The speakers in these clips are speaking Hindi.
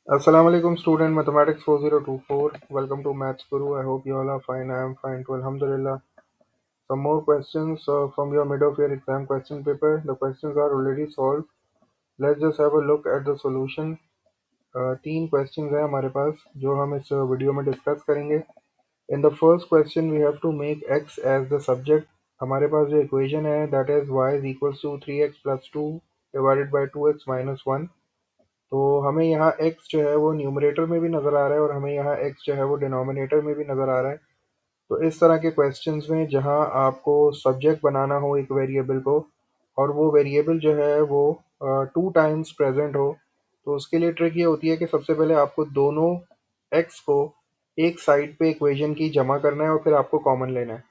Assalamu alaikum student mathematics 4024. Welcome to Maths Guru. I hope you all are fine. I am fine too. Alhamdulillah. Some more questions from your mid of year exam question paper. The questions are already solved. Let's just have a look at the solution. तीन questions हैं हमारे पास जो हम इस वीडियो में डिस्कस करेंगे. In the first question we have to make x as the subject. हमारे पास जो equation है that is y is equals to 3x plus 2 divided by 2x minus 1. तो हमें यहाँ x जो है वो न्यूमरेटर में भी नज़र आ रहा है और हमें यहाँ x जो है वो डिनोमिनेटर में भी नज़र आ रहा है. तो इस तरह के क्वेश्चंस में जहाँ आपको सब्जेक्ट बनाना हो एक वेरिएबल को और वो वेरिएबल जो है वो 2 टाइम्स प्रेजेंट हो, तो उसके लिए ट्रिक ये होती है कि सबसे पहले आपको दोनों x को एक साइड पे इक्वेशन की जमा करना है और फिर आपको कॉमन लेना है.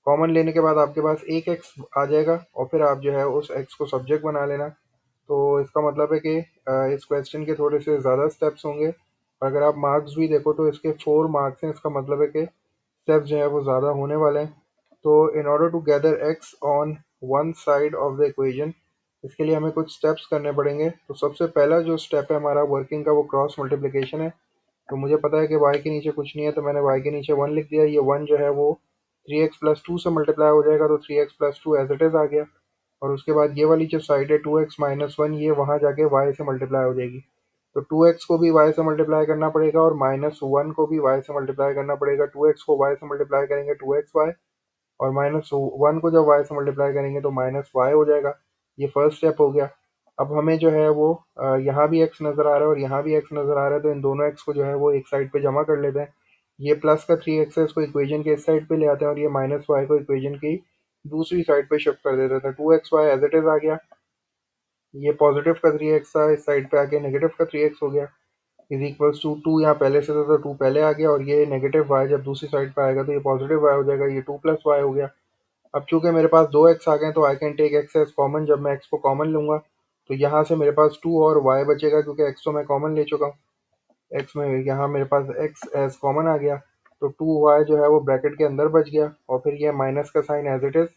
कॉमन लेने के बाद आपके पास एक x आ जाएगा और फिर आप जो है उस x को सब्जेक्ट बना लेना. तो इसका मतलब है कि इस क्वेश्चन के थोड़े से ज़्यादा स्टेप्स होंगे. अगर आप मार्क्स भी देखो तो इसके 4 मार्क्स हैं. इसका मतलब है कि स्टेप्स जो है वो ज़्यादा होने वाले हैं. तो in order to gather x on one side of the equation, इसके लिए हमें कुछ स्टेप्स करने पड़ेंगे. तो सबसे पहला जो स्टेप है हमारा वर्किंग का वो क्रॉस मल्टीप्लिकेशन है. तो मुझे पता है कि y के नीचे कुछ नहीं है तो मैंने y के नीचे 1 लिख दिया. ये 1 जो है वो 3x प्लस 2 से मल्टीप्लाई हो जाएगा तो 3x plus 2 as it is आ गया. और उसके बाद ये वाली जो साइड है 2x माइनस 1 ये वहाँ जाके y से मल्टीप्लाई हो जाएगी. तो 2x को भी y से मल्टीप्लाई करना पड़ेगा और माइनस 1 को भी y से मल्टीप्लाई करना पड़ेगा. 2x को y से मल्टीप्लाई करेंगे 2xy और माइनस 1 को जब y से मल्टीप्लाई करेंगे तो माइनस y हो जाएगा. ये फर्स्ट स्टेप हो गया. अब हमें जो है वो यहाँ भी x नज़र आ रहा है और यहाँ भी x नज़र आ रहा है, तो इन दोनों x को जो है वो एक साइड पे जमा कर लेते हैं. ये प्लस का 3x है, इसको इक्वेशन के इस साइड पे ले आते हैं और ये माइनस वाई को इक्वेशन की दूसरी साइड पे शिफ्ट कर देते थे. 2xy एज इट इज़ आ गया. ये पॉजिटिव का 3x था, इस साइड पे आके नेगेटिव का 3x हो गया इज इक्वल्स टू 2. यहाँ पहले से था तो 2 पहले आ गया और ये नेगेटिव y जब दूसरी साइड पे आएगा तो ये पॉजिटिव y हो जाएगा. ये 2 प्लस वाई हो गया. अब चूंकि मेरे पास 2x आ गए तो I can take x as common. जब मैं x को कॉमन लूंगा तो यहाँ से मेरे पास 2 और y बचेगा क्योंकि x तो मैं कॉमन ले चुका हूँ. x में यहाँ मेरे पास x एज कॉमन आ गया तो 2y जो है वो ब्रैकेट के अंदर बच गया और फिर ये माइनस का साइन एज इट इज़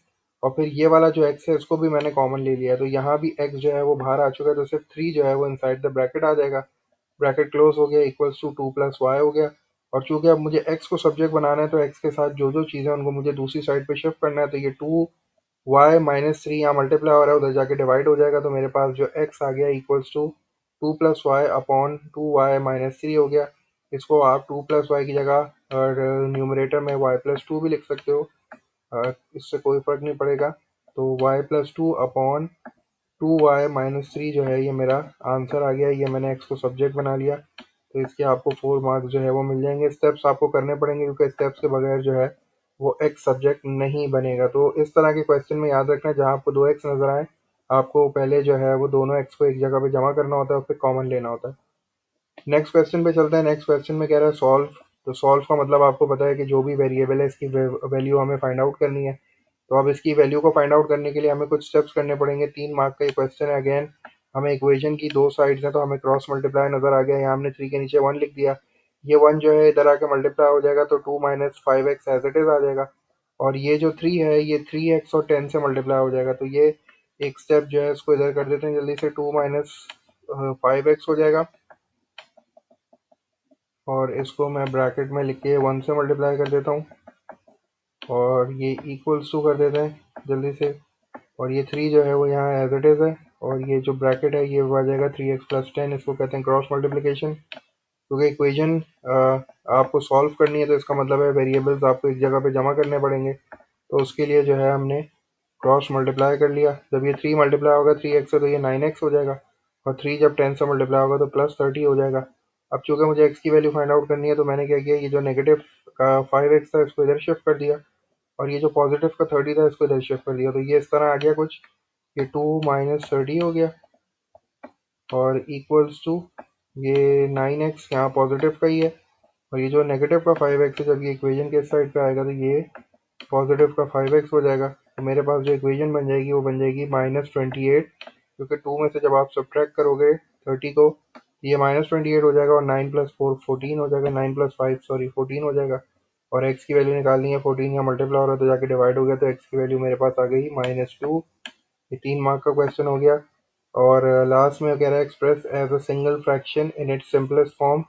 और फिर ये वाला जो x है इसको भी मैंने कॉमन ले लिया है. तो यहाँ भी x जो है वो बाहर आ चुका है तो सिर्फ 3 जो है वो इनसाइड द ब्रैकेट आ जाएगा. ब्रैकेट क्लोज हो गया इक्वल्स टू 2 प्लस वाई हो गया. और चूंकि अब मुझे x को सब्जेक्ट बनाना है तो x के साथ जो जो चीज़ें उनको मुझे दूसरी साइड पे शिफ्ट करना है. तो ये 2y-3 यहाँ मल्टीप्लाई हो रहा है, उधर जाके डिवाइड हो जाएगा. तो मेरे पास जो x आ गया equals to 2 plus y upon 2y-3 हो गया. इसको आप 2 प्लस वाई की जगह और न्यूमरेटर में y+2 भी लिख सकते हो. इससे कोई फ़र्क नहीं पड़ेगा. तो y+2 अपॉन 2y-3 जो है ये मेरा आंसर आ गया. ये मैंने x को सब्जेक्ट बना लिया. तो इसके आपको 4 मार्क्स जो है वो मिल जाएंगे. स्टेप्स आपको करने पड़ेंगे क्योंकि स्टेप्स के बगैर जो है वो x सब्जेक्ट नहीं बनेगा. तो इस तरह के क्वेश्चन में याद रखना, जहाँ आपको 2x नज़र आए आपको पहले जो है वो दोनों x को एक जगह पे जमा करना होता है और फिर कॉमन लेना होता है. नेक्स्ट क्वेश्चन पे चलते हैं. नेक्स्ट क्वेश्चन में कह रहा है सॉल्व. तो सॉल्व का मतलब आपको पता है कि जो भी वेरिएबल है इसकी वैल्यू हमें फाइंड आउट करनी है. तो अब इसकी वैल्यू को फाइंड आउट करने के लिए हमें कुछ स्टेप्स करने पड़ेंगे. 3 मार्क का ये क्वेश्चन है. अगेन हमें इक्वेशन की दो साइड्स हैं तो हमें क्रॉस मल्टीप्लाई नज़र आ गया. यहाँ हमने 3 के नीचे 1 लिख दिया. ये 1 जो है इधर आके मल्टीप्लाई हो जाएगा तो 2 - 5x एज इट इज़ आ जाएगा. और ये जो 3 है ये 3x और 10 से मल्टीप्लाई हो जाएगा. तो ये एक स्टेप जो है इसको इधर कर देते हैं जल्दी से. 2 - 5x हो जाएगा और इसको मैं ब्रैकेट में लिख के 1 से मल्टीप्लाई कर देता हूँ और ये इक्वल्स टू कर देते हैं जल्दी से. और ये 3 जो है वो यहाँ एज इट इज़ है और ये जो ब्रैकेट है ये आ जाएगा 3x+10. इसको कहते हैं क्रॉस मल्टीप्लिकेशन. क्योंकि इक्वेशन आपको सॉल्व करनी है तो इसका मतलब है वेरिएबल्स आपको एक जगह पे जमा करने पड़ेंगे. तो उसके लिए जो है हमने क्रॉस मल्टीप्लाई कर लिया. जब ये 3 मल्टीप्लाई होगा 3x से तो ये 9x हो जाएगा और 3 जब 10 से मल्टीप्लाई होगा तो +30 हो जाएगा. अब चूंकि मुझे x की वैल्यू फाइंड आउट करनी है तो मैंने क्या किया, ये जो नेगेटिव का 5x था इसको इधर शिफ्ट कर दिया और ये जो पॉजिटिव का 30 था इसको इधर शिफ्ट कर दिया. तो ये इस तरह आ गया कुछ. ये 2 - 30 हो गया और इक्वल्स टू ये 9x यहाँ पॉजिटिव का ही है और ये जो नेगेटिव का 5x है जब ये इक्वेशन के इस साइड पे आएगा तो ये पॉजिटिव का 5x हो जाएगा. तो मेरे पास जो इक्वेशन बन जाएगी वो बन जाएगी -28. क्योंकि 2 में से जब आप सब्ट्रैक्ट करोगे 30 को ये -28 हो जाएगा और 9 + 4 14 हो जाएगा. 9 + 5 सॉरी 14 हो जाएगा. और x की वैल्यू निकालनी है. 14 यहाँ मल्टीप्लाई हो रहा है तो जाके डिवाइड हो गया तो x की वैल्यू मेरे पास आ गई -2. ये 3 मार्क का क्वेश्चन हो गया. और लास्ट में कह रहा है express as a single fraction in its simplest form.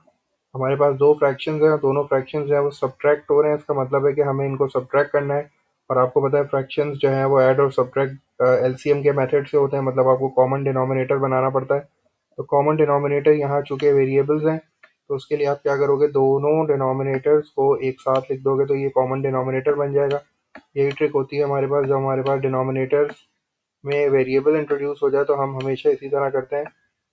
हमारे पास दो फ्रैक्शंस हैं, दोनों फ्रैक्शंस जो है वो सब्ट्रैक्ट हो रहे हैं, इसका मतलब है कि हमें इनको सब्ट्रैक्ट करना है। और आपको पता है फ्रैक्शंस जो हैं वो ऐड और सब्ट्रैक्ट एलसीएम के मेथड से होते हैं, मतलब आपको कॉमन डिनोमिनेटर बनाना पड़ता है। तो कॉमन डिनोमिनेटर यहाँ चूंकि वेरिएबल्स हैं, तो उसके लिए आप क्या करोगे, दोनों डिनोमिनेटर्स को एक साथ लिख दोगे तो ये कॉमन डिनोमिनेटर बन जाएगा। यही ट्रिक होती है हमारे पास, जब हमारे पास डिनोमिनेटर्स में वेरिएबल इंट्रोड्यूस हो जाए तो हम हमेशा इसी तरह करते हैं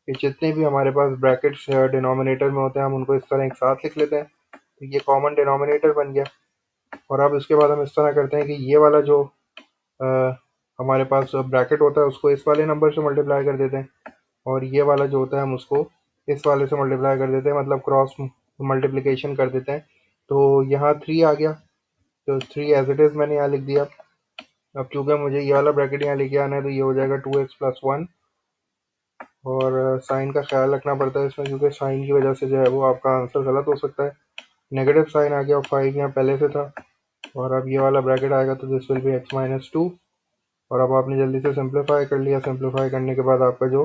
कि जितने भी हमारे पास ब्रैकेट्स डिनोमिनेटर में होते हैं हम उनको इस तरह एक साथ लिख लेते हैं, तो ये कॉमन डिनोमिनेटर बन गया। और अब इसके बाद हम इस तरह करते हैं कि ये वाला जो अ, हमारे पास ब्रैकेट होता है उसको इस वाले नंबर से मल्टीप्लाई कर देते हैं, और ये वाला जो होता है हम उसको इस वाले से मल्टीप्लाई कर देते हैं, मतलब क्रॉस मल्टीप्लिकेशन कर देते हैं। तो यहाँ 3 आ गया, तो 3 एज इट इज़ मैंने यहाँ लिख दिया। अब चूंकि मुझे ये वाला ब्रैकेट यहाँ लेके आना है तो ये हो जाएगा 2x+1। और साइन का ख्याल रखना पड़ता है इसमें, क्योंकि साइन की वजह से जो है वो आपका आंसर गलत हो सकता है। नेगेटिव साइन आ गया और 5 यहाँ पहले से था, और अब ये वाला ब्रैकेट आएगा तो दिस विल बी x-2। और अब आपने जल्दी से सिंप्लीफाई कर लिया, सिंप्लीफाई करने के बाद आपका जो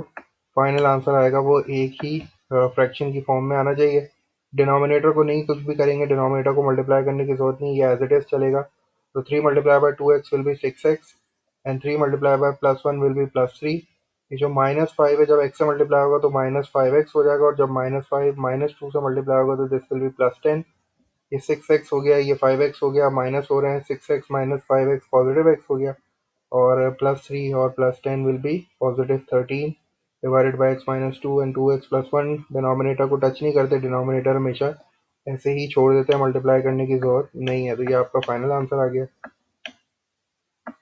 फाइनल आंसर आएगा वो एक ही फ्रैक्शन की फॉर्म में आना चाहिए। डिनोमिनेटर को नहीं कुछ भी करेंगे, डिनोमिनेटर को मल्टीप्लाई करने की जरूरत नहीं, ये एज इट इज चलेगा। तो 3 × 2x will be 6x, and 3 × +1 will be +3। ये जो -5 है, जब x से मल्टीप्लाई होगा तो -5x हो जाएगा, और जब -5 -2 से मल्टीप्लाई होगा तो दिस विल बी +10। ये 6x हो गया, ये 5x हो गया, माइनस हो रहे हैं, 6x - 5x पॉजिटिव x हो गया, और +3 और +10 will be +13 divided by x-2, and 2x+1 denominator को टच नहीं करते, डिनोमिनेटर हमेशा ऐसे ही छोड़ देते हैं, मल्टीप्लाई करने की जरूरत नहीं है। तो ये आपका फाइनल आंसर आ गया।